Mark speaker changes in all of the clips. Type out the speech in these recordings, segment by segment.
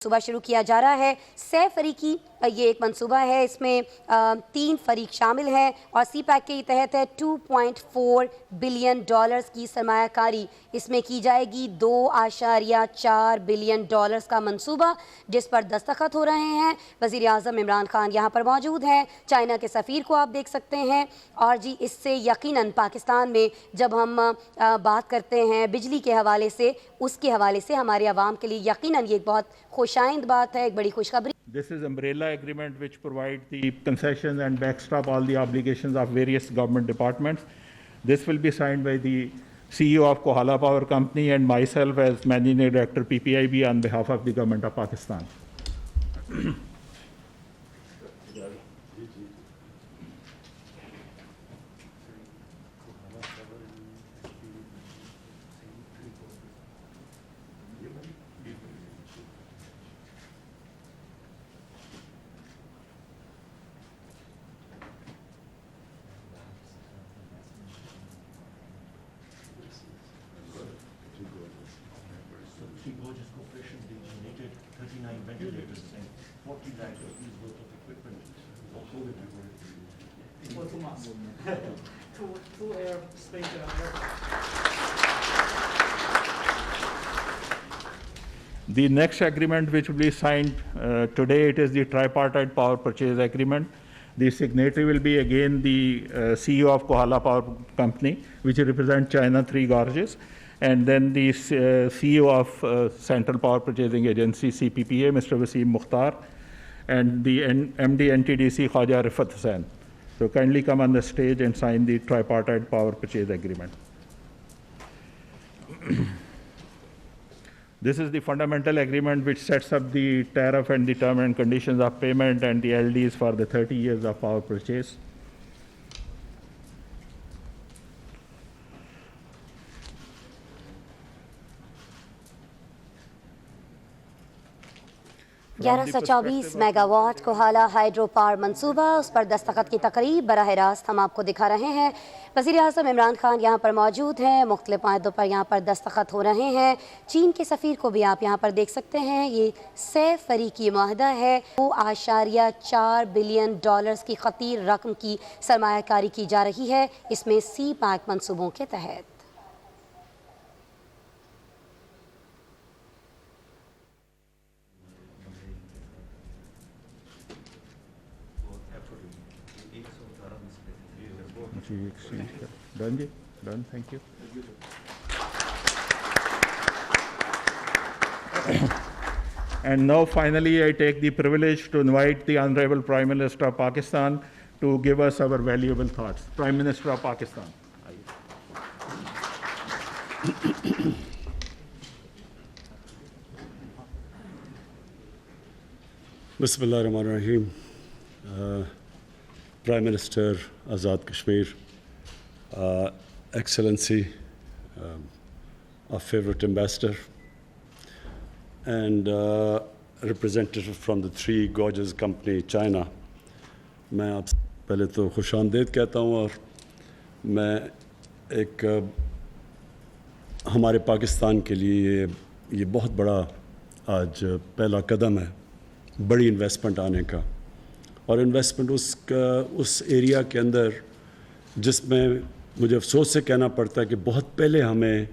Speaker 1: منصوبہ شروع کیا جا رہا ہے۔ سہ فریقی یہ ایک منصوبہ ہے، اس میں 3 فریق شامل ہیں اور سی پیک کے تحت ہے 2.4 بلین ڈالرز کی سرمایہ کاری اس میں کی جائے گی۔ 2.4 بلین ڈالرز کا منصوبہ جس پر دستخط ہو رہے ہیں۔ وزیر اعظم عمران خان یہاں پر موجود ہیں، چائنا کے سفیر کو آپ دیکھ سکتے ہیں اور جی اس سے یقیناً پاکستان میں جب ہم بات کرتے ہیں بجلی کے حوالے سے، اس کے حوالے سے ہمارے عوام کے لیے یقیناً یہ ایک بہت خوشائند بات ہے، ایک بڑی خوشخبری۔
Speaker 2: This is umbrella agreement which provides the concessions and backstop all the obligations of various government departments. This will be signed by the CEO of Kohala Power Company and myself as Managing Director PPIB on behalf of the Government of Pakistan.
Speaker 3: Gorgeous Corporation donated 39 ventilators and 40 lakhs rupees worth of equipment for COVID recovery.
Speaker 4: For 2 months. two air space air.
Speaker 2: The next agreement which will be signed today, it is the tripartite power purchase agreement. The signatory will be again the CEO of Kohala Power Company, which represents China Three Gorges, and then the CEO of Central Power Purchasing Agency, CPPA, Mr. Wasim Mukhtar, and the MD NTDC, Khwaja Rifat Hussain. So kindly come on the stage and sign the tripartite power purchase agreement. This is the fundamental agreement which sets up the tariff and the term and conditions of payment and the LDs for the 30 years of power purchase.
Speaker 1: گیارہ سو 24 mega what کوہالا hydro power منصوبہ، اس پر دستخط کی تقریب براہ راست ہم آپ کو دکھا رہے ہیں۔ وزیر اعظم عمران خان یہاں پر موجود ہیں، مختلف معاہدوں پر یہاں پر دستخط ہو رہے ہیں۔ چین کے سفیر کو بھی آپ یہاں پر دیکھ سکتے ہیں۔ یہ 6 فریقی معاہدہ ہے، 2.4 بلین ڈالرز کی خطیر رقم کی سرمایہ کاری کی جا رہی ہے اس میں سی پیک منصوبوں کے تحت۔
Speaker 2: Done, ji? Done, thank you. And now finally I take the privilege to invite the Honorable Prime Minister of Pakistan to give us our valuable thoughts. Prime Minister of Pakistan.
Speaker 3: Bismillah ar-Rahman ar-Rahim. Prime Minister Azad Kashmir, Excellency, our favorite ambassador, and representative from the Three Gorges Company, China. میں آپ سے پہلے تو خوش آمدید کہتا ہوں، اور میں ایک ہمارے پاکستان کے لیے یہ بہت بڑا آج پہلا قدم ہے بڑی انویسٹمنٹ آنے کا، اور انویسٹمنٹ اس ایریا کے اندر جس میں مجھے افسوس سے کہنا پڑتا ہے کہ بہت پہلے ہمیں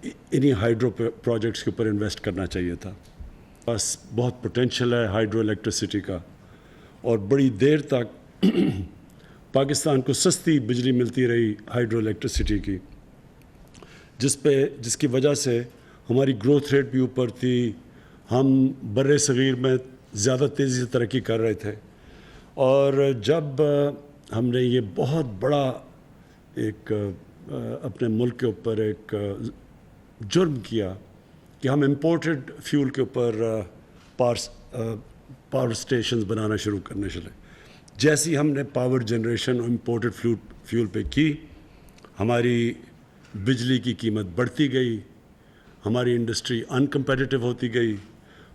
Speaker 3: انہی ہائیڈرو پروجیکٹس کے اوپر انویسٹ کرنا چاہیے تھا۔ بس بہت پوٹینشیل ہے ہائیڈرو الیکٹریسٹی کا، اور بڑی دیر تک پاکستان کو سستی بجلی ملتی رہی ہائیڈرو الیکٹریسٹی کی، جس کی وجہ سے ہماری گروتھ ریٹ بھی اوپر تھی، ہم بر صغیر میں زیادہ تیزی سے ترقی کر رہے تھے۔ اور جب ہم نے یہ بہت بڑا ایک اپنے ملک کے اوپر ایک جرم کیا کہ ہم امپورٹڈ فیول کے اوپر پاور اسٹیشنز بنانا شروع کرنے چلے، جیسی ہم نے پاور جنریشن امپورٹڈ فیول پہ کی، ہماری بجلی کی قیمت بڑھتی گئی، ہماری انڈسٹری انکمپیٹیٹو ہوتی گئی،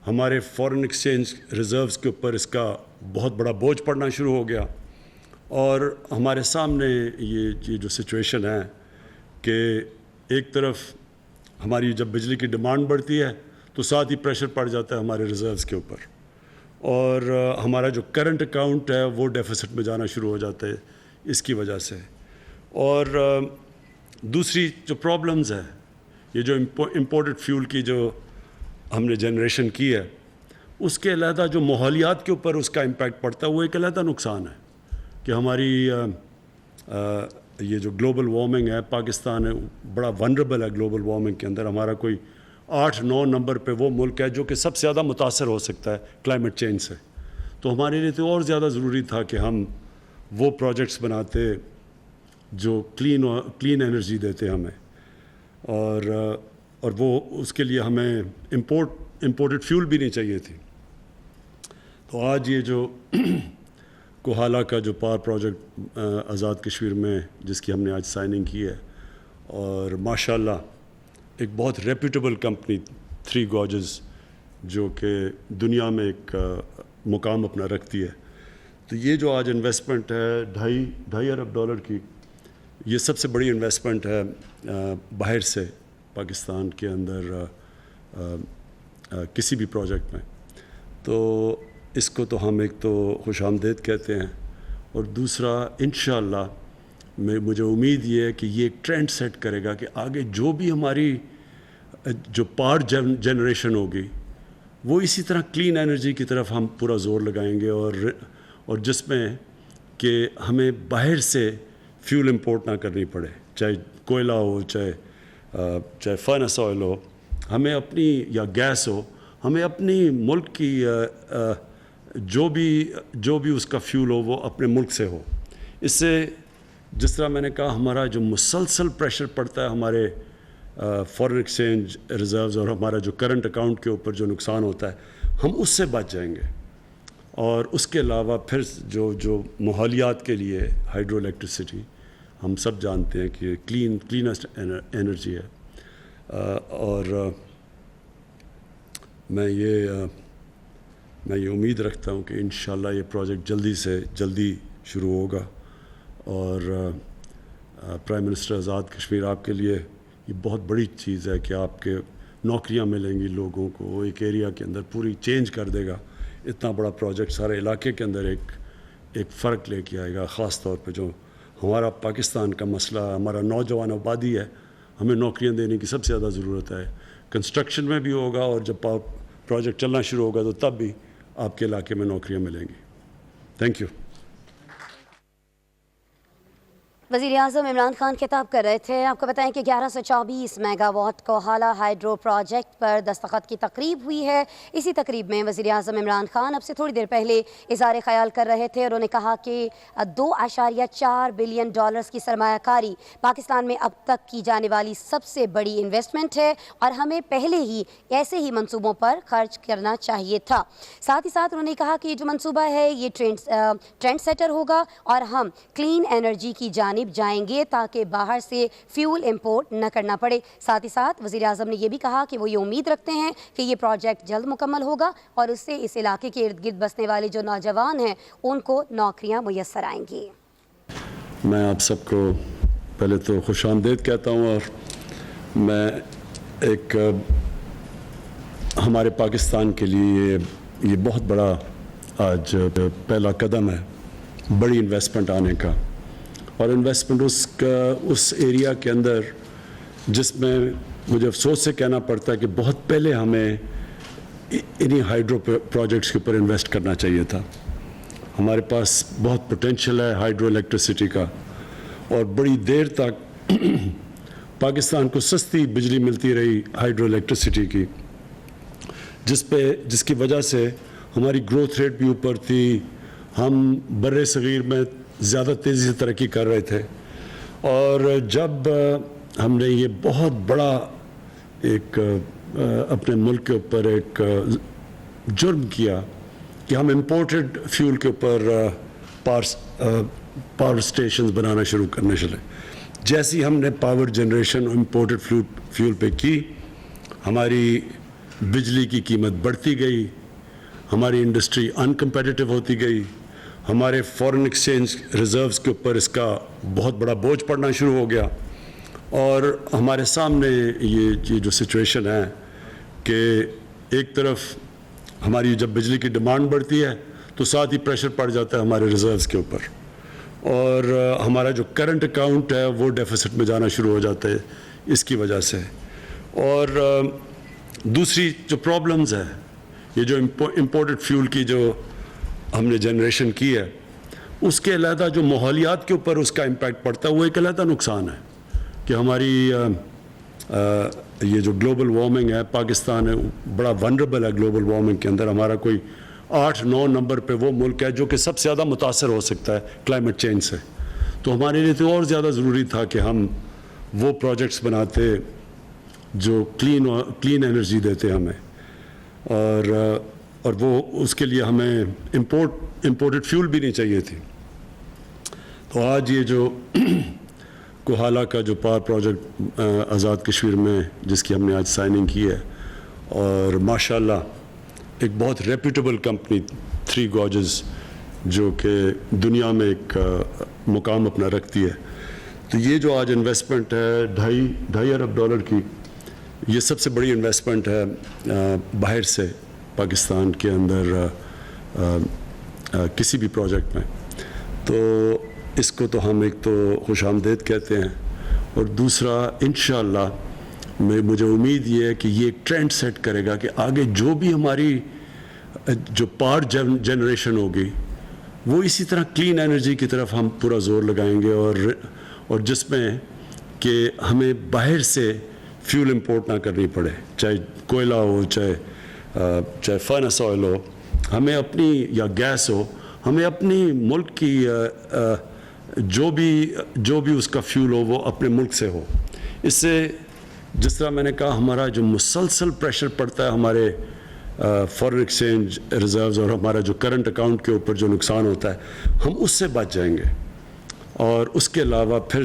Speaker 3: ہمارے فورن ایکسچینج ریزروز کے اوپر اس کا بہت بڑا بوجھ پڑنا شروع ہو گیا، اور ہمارے سامنے یہ جو سچویشن ہے کہ ایک طرف ہماری جب بجلی کی ڈیمانڈ بڑھتی ہے تو ساتھ ہی پریشر پڑ جاتا ہے ہمارے ریزروز کے اوپر، اور ہمارا جو کرنٹ اکاؤنٹ ہے وہ ڈیفیسٹ میں جانا شروع ہو جاتا ہے اس کی وجہ سے۔ اور دوسری جو پرابلمز ہے، یہ جو امپورٹڈ فیول کی جو ہم نے جنریشن کی ہے، اس کے علیحدہ جو ماحولیات کے اوپر اس کا امپیکٹ پڑتا ہے وہ ایک علیحدہ نقصان ہے کہ ہماری یہ جو گلوبل وارمنگ ہے، پاکستان ہے بڑا ونریبل ہے گلوبل وارمنگ کے اندر، ہمارا کوئی 8-9 نمبر پہ وہ ملک ہے جو کہ سب سے زیادہ متاثر ہو سکتا ہے کلائمیٹ چینج سے۔ تو ہمارے لیے تو اور زیادہ ضروری تھا کہ ہم وہ پروجیکٹس بناتے جو کلین انرجی دیتے ہمیں، اور وہ اس کے لیے ہمیں امپورٹڈ فیول بھی نہیں چاہیے تھی۔ تو آج یہ جو کوہالہ کا جو پاور پروجیکٹ آزاد کشمیر میں جس کی ہم نے آج سائننگ کی ہے، اور ماشاءاللہ ایک بہت ریپیوٹیبل کمپنی 3 گارجز جو کہ دنیا میں ایک مقام اپنا رکھتی ہے، تو یہ جو آج انویسٹمنٹ ہے $2.5 ارب کی، یہ سب سے بڑی انویسٹمنٹ ہے باہر سے پاکستان کے اندر کسی بھی پروجیکٹ میں۔ تو اس کو تو ہم ایک تو خوش آمدید کہتے ہیں، اور دوسرا انشاءاللہ مجھے امید یہ ہے کہ یہ ایک ٹرینڈ سیٹ کرے گا کہ آگے جو بھی ہماری جو پاور جنریشن ہوگی وہ اسی طرح کلین انرجی کی طرف ہم پورا زور لگائیں گے، اور جس میں کہ ہمیں باہر سے فیول امپورٹ نہ کرنی پڑے، چاہے کوئلہ ہو، چاہے فرنس آئل ہو، ہمیں اپنی یا گیس ہو، ہمیں اپنی ملک کی جو بھی اس کا فیول ہو وہ اپنے ملک سے ہو۔ اس سے جس طرح میں نے کہا ہمارا جو مسلسل پریشر پڑتا ہے ہمارے فارن ایکسچینج ریزروز اور ہمارا جو کرنٹ اکاؤنٹ کے اوپر جو نقصان ہوتا ہے، ہم اس سے بچ جائیں گے۔ اور اس کے علاوہ پھر جو ماحولیات کے لیے ہائیڈرو الیکٹریسٹی ہم سب جانتے ہیں کہ کلینسٹ انرجی ہے، اور میں یہ امید رکھتا ہوں کہ انشاءاللہ یہ پروجیکٹ جلدی سے جلدی شروع ہوگا، اور پرائم منسٹر آزاد کشمیر آپ کے لیے یہ بہت بڑی چیز ہے کہ آپ کے نوکریاں ملیں گی لوگوں کو، وہ ایک ایریا کے اندر پوری چینج کر دے گا۔ اتنا بڑا پروجیکٹ سارے علاقے کے اندر ایک فرق لے کے آئے گا، خاص طور پہ جو ہمارا پاکستان کا مسئلہ، ہمارا نوجوان آبادی ہے، ہمیں نوکریاں دینے کی سب سے زیادہ ضرورت ہے۔ کنسٹرکشن میں بھی ہوگا، اور جب پروجیکٹ چلنا شروع ہوگا تو تب بھی آپ کے علاقے میں نوکریاں ملیں گی۔ Thank you.
Speaker 1: وزیر اعظم عمران خان خطاب کر رہے تھے۔ آپ کو بتائیں کہ 1124 megawatt Kohala hydro project پر دستخط کی تقریب ہوئی ہے۔ اسی تقریب میں وزیر اعظم عمران خان اب سے تھوڑی دیر پہلے اظہار خیال کر رہے تھے، اور انہوں نے کہا کہ $2.4 بلین کی سرمایہ کاری پاکستان میں اب تک کی جانے والی سب سے بڑی انویسٹمنٹ ہے، اور ہمیں پہلے ہی ایسے ہی منصوبوں پر خرچ کرنا چاہیے تھا۔ ساتھ ہی ساتھ انہوں نے کہا کہ یہ جو منصوبہ ہے یہ ٹرینڈ سیٹر ہوگا، اور ہم کلین انرجی کی جانب جائیں گے تاکہ باہر سے فیول امپورٹ نہ کرنا پڑے۔ ساتھ ہی ساتھ وزیر اعظم نے یہ بھی کہا کہ وہ یہ امید رکھتے ہیں کہ یہ پروجیکٹ جلد مکمل ہوگا، اور اس سے اس علاقے کے ارد گرد بسنے والے جو نوجوان ہیں ان کو نوکریاں میسر آئیں گی۔
Speaker 3: میں آپ سب کو پہلے تو خوش آمدید کہتا ہوں، اور میں ایک ہمارے پاکستان کے لیے یہ بہت بڑا آج پہلا قدم ہے بڑی انویسٹمنٹ آنے کا، اور انویسٹمنٹ اس ایریا کے اندر جس میں مجھے افسوس سے کہنا پڑتا ہے کہ بہت پہلے ہمیں انہی ہائیڈرو پروجیکٹس کے اوپر انویسٹ کرنا چاہیے تھا۔ ہمارے پاس بہت پوٹینشیل ہے ہائیڈرو الیکٹریسٹی کا، اور بڑی دیر تک پاکستان کو سستی بجلی ملتی رہی ہائیڈرو الیکٹریسٹی کی، جس کی وجہ سے ہماری گروتھ ریٹ بھی اوپر تھی، ہم بر صغیر میں زیادہ تیزی سے ترقی کر رہے تھے۔ اور جب ہم نے یہ بہت بڑا ایک اپنے ملک کے اوپر ایک جرم کیا کہ ہم امپورٹڈ فیول کے اوپر پاور اسٹیشنز بنانا شروع کرنے چلے، جیسی ہم نے پاور جنریشن امپورٹڈ فیول پہ کی، ہماری بجلی کی قیمت بڑھتی گئی، ہماری انڈسٹری انکمپیٹیٹو ہوتی گئی، ہمارے فارن ایکسچینج ریزروز کے اوپر اس کا بہت بڑا بوجھ پڑنا شروع ہو گیا، اور ہمارے سامنے یہ جو سچویشن ہے کہ ایک طرف ہماری جب بجلی کی ڈیمانڈ بڑھتی ہے تو ساتھ ہی پریشر پڑ جاتا ہے ہمارے ریزروز کے اوپر، اور ہمارا جو کرنٹ اکاؤنٹ ہے وہ ڈیفیسٹ میں جانا شروع ہو جاتا ہے اس کی وجہ سے. اور دوسری جو پرابلمز ہے، یہ جو امپورٹڈ فیول کی جو ہم نے جنریشن کی ہے، اس کے علیحدہ جو ماحولیات کے اوپر اس کا امپیکٹ پڑتا ہے وہ ایک علیحدہ نقصان ہے کہ ہماری یہ جو گلوبل وارمنگ ہے، پاکستان ہے بڑا ونریبل ہے گلوبل وارمنگ کے اندر. ہمارا کوئی 8-9 نمبر پہ وہ ملک ہے جو کہ سب سے زیادہ متاثر ہو سکتا ہے کلائمیٹ چینج سے. تو ہمارے لیے تو اور زیادہ ضروری تھا کہ ہم وہ پروجیکٹس بناتے جو کلین انرجی دیتے ہمیں، اور وہ اس کے لیے ہمیں امپورٹڈ فیول بھی نہیں چاہیے تھی. تو آج یہ جو کوہالہ کا جو پاور پروجیکٹ آزاد کشمیر میں جس کی ہم نے آج سائننگ کی ہے، اور ماشاءاللہ ایک بہت ریپیوٹیبل کمپنی 3 گارجز جو کہ دنیا میں ایک مقام اپنا رکھتی ہے. تو یہ جو آج انویسٹمنٹ ہے $2.5 ارب کی، یہ سب سے بڑی انویسٹمنٹ ہے باہر سے پاکستان کے اندر کسی بھی پروجیکٹ میں. تو اس کو تو ہم ایک تو خوش آمدید کہتے ہیں، اور دوسرا انشاءاللہ مجھے امید یہ ہے کہ یہ ایک ٹرینڈ سیٹ کرے گا کہ آگے جو بھی ہماری جو پاور جنریشن ہوگی وہ اسی طرح کلین انرجی کی طرف ہم پورا زور لگائیں گے، اور جس میں کہ ہمیں باہر سے فیول امپورٹ نہ کرنی پڑے، چاہے کوئلہ ہو، چاہے فرنس آئل ہو، ہمیں اپنی یا گیس ہو، ہمیں اپنی ملک کی جو بھی اس کا فیول ہو وہ اپنے ملک سے ہو. اس سے جس طرح میں نے کہا ہمارا جو مسلسل پریشر پڑتا ہے ہمارے فارن ایکسچینج ریزروز اور ہمارا جو کرنٹ اکاؤنٹ کے اوپر جو نقصان ہوتا ہے ہم اس سے بچ جائیں گے. اور اس کے علاوہ پھر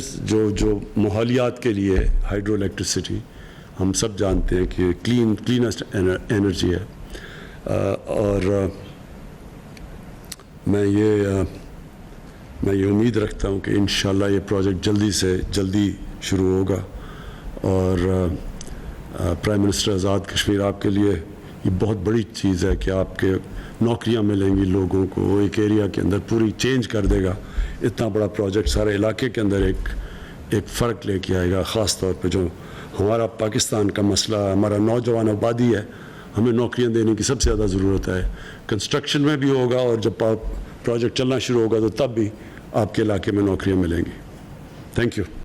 Speaker 3: جو ماحولیات کے لیے ہائیڈرو الیکٹریسٹی ہم سب جانتے ہیں کہ کلینسٹ انرجی ہے. اور میں یہ امید رکھتا ہوں کہ انشاءاللہ یہ پروجیکٹ جلدی سے جلدی شروع ہوگا. اور پرائم منسٹر آزاد کشمیر آپ کے لیے یہ بہت بڑی چیز ہے کہ آپ کے نوکریاں ملیں گی لوگوں کو، وہ ایک ایریا کے اندر پوری چینج کر دے گا. اتنا بڑا پروجیکٹ سارے علاقے کے اندر ایک فرق لے کے آئے گا. خاص طور پہ جو ہمارا پاکستان کا مسئلہ ہمارا نوجوان آبادی ہے، ہمیں نوکریاں دینے کی سب سے زیادہ ضرورت ہے. کنسٹرکشن میں بھی ہوگا، اور جب پروجیکٹ چلنا شروع ہوگا تو تب بھی آپ کے علاقے میں نوکریاں ملیں گی. Thank you.